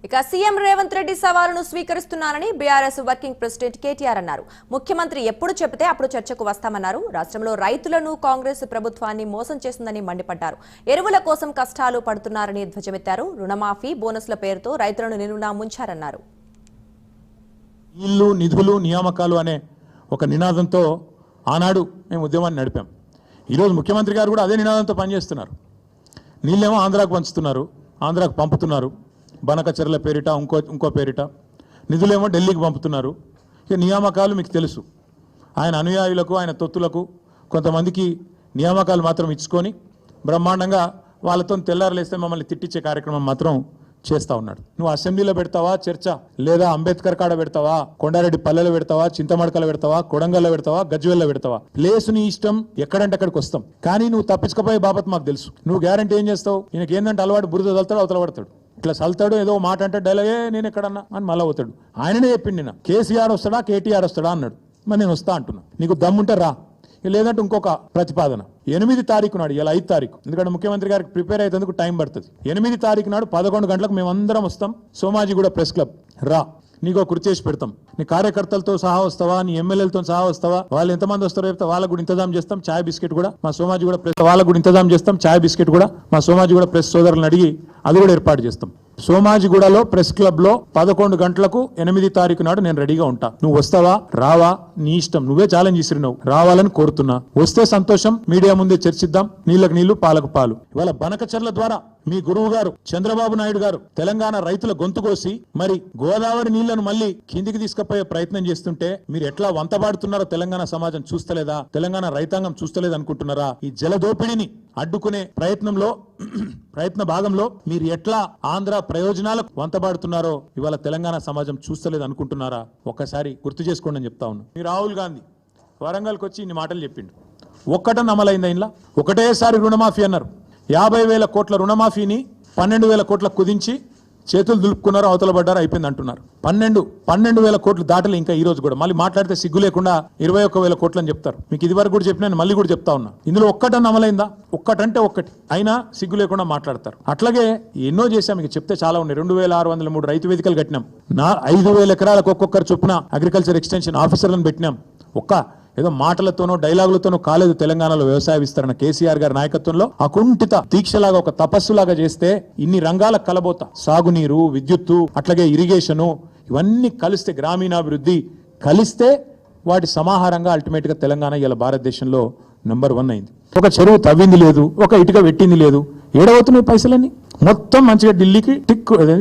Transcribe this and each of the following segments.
ఇక సీఎం రేవంత్ రెడ్డి సవాలును స్వీకరిస్తున్నారని BRS working president KTR అన్నారు. ముఖ్యమంత్రి ఎప్పుడు చెబితే అప్పుడు చర్చకు వస్తామన్నారు. రాష్ట్రంలో రైతులను కాంగ్రెస్ ప్రభుత్వాన్ని మోసం చేస్తుందని మండిపడ్డారు. ఎరువుల కోసం కష్టాలు పడుతున్నారని ధ్వజమెత్తారు. రుణమాఫీ బోనస్ల పేరుతో రైతులను నిలువునా ముంచారన్నారు. ఇల్లు నిధులు నియామకాలు అనే ఒక నినాదంతో ఆనాడు మేము ఉద్యమాన్ని నడిపాం. ఈరోజు ముఖ్యమంత్రి గారు కూడా అదే నినాదంతో పనిచేస్తున్నారు. నీళ్ళేమో ఆంధ్రాకు పంచుతున్నారు, ఆంధ్రాకు పంపుతున్నారు, బనకచెర్ల పేరిట ఇంకో పేరిట, నిధులేమో ఢిల్లీకి పంపుతున్నారు. ఇక నియామకాలు మీకు తెలుసు, ఆయన అనుయాయులకు ఆయన తొత్తులకు కొంతమందికి నియామకాలు మాత్రం ఇచ్చుకొని బ్రహ్మాండంగా వాళ్ళతో తెల్లారలేస్తే మమ్మల్ని తిట్టించే కార్యక్రమం మాత్రం చేస్తా ఉన్నాడు. నువ్వు అసెంబ్లీలో పెడతావా చర్చ, లేదా అంబేద్కర్ కాడ పెడతావా, కొండారెడ్డి పల్లెలో పెడతావా, చింతమడకలో పెడతావా, కొడంగల్లో పెడతావా, గజ్వేల్లో పెడతావా, ప్లేస్ నీ ఇష్టం, ఎక్కడంటే అక్కడికి వస్తాం. కానీ నువ్వు తప్పించుకపోయే బాబత్ మాకు తెలుసు. నువ్వు గ్యారంటీ ఏం చేస్తావు? ఈయనకి ఏంటంటే అలవాటు, బురద చల్తాడు, అవతల పడతాడు, ఇట్లా చల్తాడు, ఏదో మాట అంటే డైలాగే నేను ఎక్కడన్నా అని మళ్ళీ అవుతాడు. ఆయననే చెప్పిండి, నిన్న కేసీఆర్ వస్తాడా కేటీఆర్ వస్తాడా అన్నాడు. మరి నేను వస్తా అంటున్నా, నీకు దమ్ముంటే రా, లేదంటే ఇంకొక ప్రతిపాదన 8 తారీఖు నాడు, ఇలా 5 తారీఖు, ఎందుకంటే ముఖ్యమంత్రి గారికి ప్రిపేర్ అయ్యేందుకు టైం పడుతుంది. 8 తారీఖు నాడు 11 గంటలకు మేమందరం వస్తాం. సోమాజిగూడ ప్రెస్ క్లబ్ రా, నీకు కృతి చేసి పెడతాం. నీ కార్యకర్తలతో సహా వస్తావా, నీ ఎమ్మెల్యేలతో సహా వస్తావా, వాళ్ళు ఎంతమంది వస్తారో చెప్తే వాళ్ళకు కూడా ఇంతజాం చేస్తాం. చాయ్ బిస్కెట్ కూడా మా సోమాజిగూడ ప్రెస్ వాళ్ళకు కూడా ఇంతజాం చేస్తాం. చాయ్ బిస్కెట్ కూడా మా సోమాజిగూడ ప్రెస్ సోదరులను అడిగి అది కూడా ఏర్పాటు చేస్తాం. సోమాజిగూడలో ప్రెస్ క్లబ్ లో 11 గంటలకు 8 తారీఖు నాడు నేను రెడీగా ఉంటా. నువ్వు వస్తావా రావా నీ ఇష్టం, నువ్వే ఛాలెంజ్ ఇస్తున్నావు. రావాలని కోరుతున్నా, వస్తే సంతోషం, మీడియా ముందే చర్చిద్దాం. నీళ్లకు నీళ్లు పాలకు పాలు. ఇవాళ బనకచెర్ల ద్వారా మీ గురువు గారు చంద్రబాబు నాయుడు గారు తెలంగాణ రైతుల గొంతు కోసి మరి గోదావరి నీళ్లను మళ్ళీ కిందికి తీసుకుపోయే ప్రయత్నం చేస్తుంటే మీరు ఎట్లా వంతబాడుతున్నారో తెలంగాణ సమాజం చూస్తలేదా? తెలంగాణ రైతాంగం చూస్తలేదు అనుకుంటున్నారా? ఈ జలదోపిడిని అడ్డుకునే ప్రయత్న భాగంలో మీరు ఎట్లా ఆంధ్ర ప్రయోజనాలకు వంతబాడుతున్నారో ఇవాళ తెలంగాణ సమాజం చూస్తలేదు అనుకుంటున్నారా? ఒక్కసారి గుర్తు చేసుకోండి అని చెప్తా ఉన్నా. మీ రాహుల్ గాంధీ వరంగల్కి వచ్చి ఇన్ని మాటలు చెప్పిండు. ఒక్కటని అమలైందా? ఇంట్లో ఒకటేసారి రుణమాఫీ అన్నారు. 50,000 కోట్ల రుణమాఫీని 12,000 కోట్లకు కుదించి చేతులు దులుపుకున్నారు, అవతల పడ్డారు, అయిపోయింది అంటున్నారు. 12,000 కోట్లు దాటలు ఇంకా ఈ రోజు కూడా. మళ్ళీ మాట్లాడితే సిగ్గు లేకుండా 21,000 కోట్లు అని చెప్తారు. మీకు ఇది వరకు కూడా చెప్పినా, మళ్ళీ కూడా చెప్తా ఉన్నా. ఇందులో ఒక్కటని అమలైందా? ఒక్కటంటే ఒక్కటి అయినా సిగ్గు లేకుండా మాట్లాడతారు. అట్లాగే ఎన్నో చేశాం, మీకు చెప్తే చాలా ఉన్నాయి. 2,603 రైతు వేదికలు కట్టినాం. 5,000 ఎకరాలకు ఒక్కొక్కరు చొప్పున అగ్రికల్చర్ ఎక్స్టెన్షన్ ఆఫీసర్లను పెట్టినాం. ఏదో మాటలతోనో డైలాగులతోనో కాలేదు. తెలంగాణలో వ్యవసాయ విస్తరణ కేసీఆర్ గారి నాయకత్వంలో అకుంఠిత దీక్షలాగా ఒక తపస్సులాగా చేస్తే ఇన్ని రంగాలకు కలబోతా, సాగునీరు, విద్యుత్తు, అట్లాగే ఇరిగేషను, ఇవన్నీ కలిస్తే గ్రామీణాభివృద్ధి కలిస్తే వాటి సమాహారంగా అల్టిమేట్ గా తెలంగాణ ఇలా భారతదేశంలో నెంబర్ 1 అయింది. ఒక చెరువు తవ్వింది లేదు, ఒక ఇటుక పెట్టింది లేదు. ఏడవుతున్నాయి పైసలన్నీ మొత్తం మంచిగా ఢిల్లీకి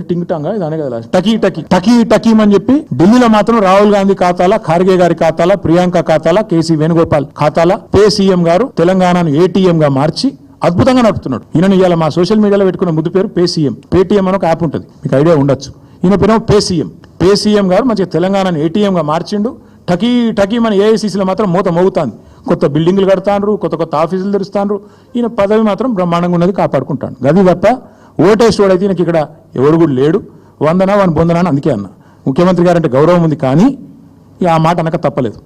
టింగ్ టాంగా ఇదానే కదా టకీ అని చెప్పి ఢిల్లీలో మాత్రం రాహుల్ గాంధీ ఖాతాల, ఖార్గే గారి ఖాతాల, ప్రియాంక ఖాతాల, కేసీ వేణుగోపాల్ ఖాతాల పే సీఎం గారు తెలంగాణను ఏటీఎం గా మార్చి అద్భుతంగా నడుపుతున్నాడు. ఈయన ఇవాళ మా సోషల్ మీడియాలో పెట్టుకున్న ముద్దు పేరు పే సీఎం. పేటీఎం అని ఒక యాప్ ఉంటుంది, మీకు ఐడియా ఉండొచ్చు. ఈయన పేరు పే సీఎం గారు మంచిగా తెలంగాణను ఏటీఎం గా మార్చిండు. టకీ మన ఏఐసీసీలో మాత్రం మూత మోగుతాంది. కొత్త బిల్డింగ్లు కడతాండ్రు, కొత్త ఆఫీసులు తెరుస్తాండ్రు. ఈయన పదవి మాత్రం బ్రహ్మాండంగా ఉన్నది, కాపాడుకుంటాడు. గది తప్ప ఓటేసేవాడైతే ఈయనకి ఇక్కడ ఎవడు కూడా లేడు. వందనా వాని బొందనా అని అందుకే అన్న. ముఖ్యమంత్రి గారు అంటే గౌరవం ఉంది, కానీ ఆ మాట అనక తప్పలేదు.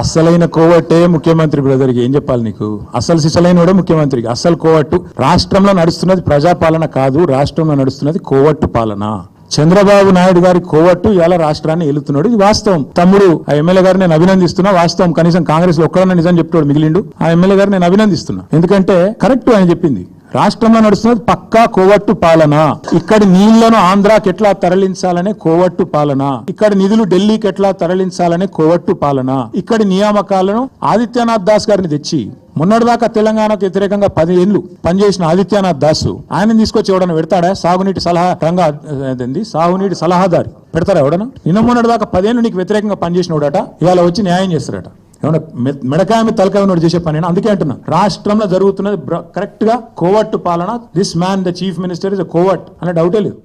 అసలైన కోవట్టే ముఖ్యమంత్రి. బ్రదర్కి ఏం చెప్పాలి నీకు? అసలు సిసలైన వాడే ముఖ్యమంత్రికి. అసలు కోవట్టు. రాష్ట్రంలో నడుస్తున్నది ప్రజాపాలన కాదు, రాష్ట్రంలో నడుస్తున్నది కోవట్టు పాలన. చంద్రబాబు నాయుడు గారి కోవట్టు ఇలా రాష్ట్రాన్ని ఏలుతున్నాడు. ఇది వాస్తవం. తమ్ముడు ఆ ఎమ్మెల్యే గారిని నేను అభినందిస్తున్నా. వాస్తవం. కనీసం కాంగ్రెస్ లో ఒక్కడన్నా నిజం చెప్తాడు మిగిలిండు. ఆ ఎమ్మెల్యే గారిని నేను అభినందిస్తున్నా. ఎందుకంటే కరెక్ట్ ఆయన చెప్పింది. రాష్ట్రంలో నడుస్తున్నది పక్కా కోవట్టు పాలన. ఇక్కడి నీళ్లను ఆంధ్రాకి ఎట్లా తరలించాలనే కోవట్టు పాలన. ఇక్కడ నిధులు ఢిల్లీకి ఎట్లా తరలించాలనే కోవట్టు పాలన. ఇక్కడి నియామకాలను ఆదిత్యనాథ్ దాస్ గారిని తెచ్చి మొన్నటిదాకా తెలంగాణకు వ్యతిరేకంగా 10 ఏళ్లు పనిచేసిన ఆదిత్యనాథ్ దాసు ఆయన తీసుకొచ్చి ఎవడన్నా పెడతాడా? సాగునీటి సలహాదారి పెడతారా ఎవడన్నా? నిన్న మొన్నటిదాకా 10 ఏళ్లు నీకు వ్యతిరేకంగా పనిచేసినోడట ఇవాళ వచ్చి న్యాయం చేస్తారట. ఏమన్నా మెడకాయ తలకాయ నోడు చేసే పని. అందుకే అంటున్నా, రాష్ట్రంలో జరుగుతున్నది కరెక్ట్ గా కోవట్టు పాలన. This man the chief minister is a కోవట్ అనే డౌటే లేదు.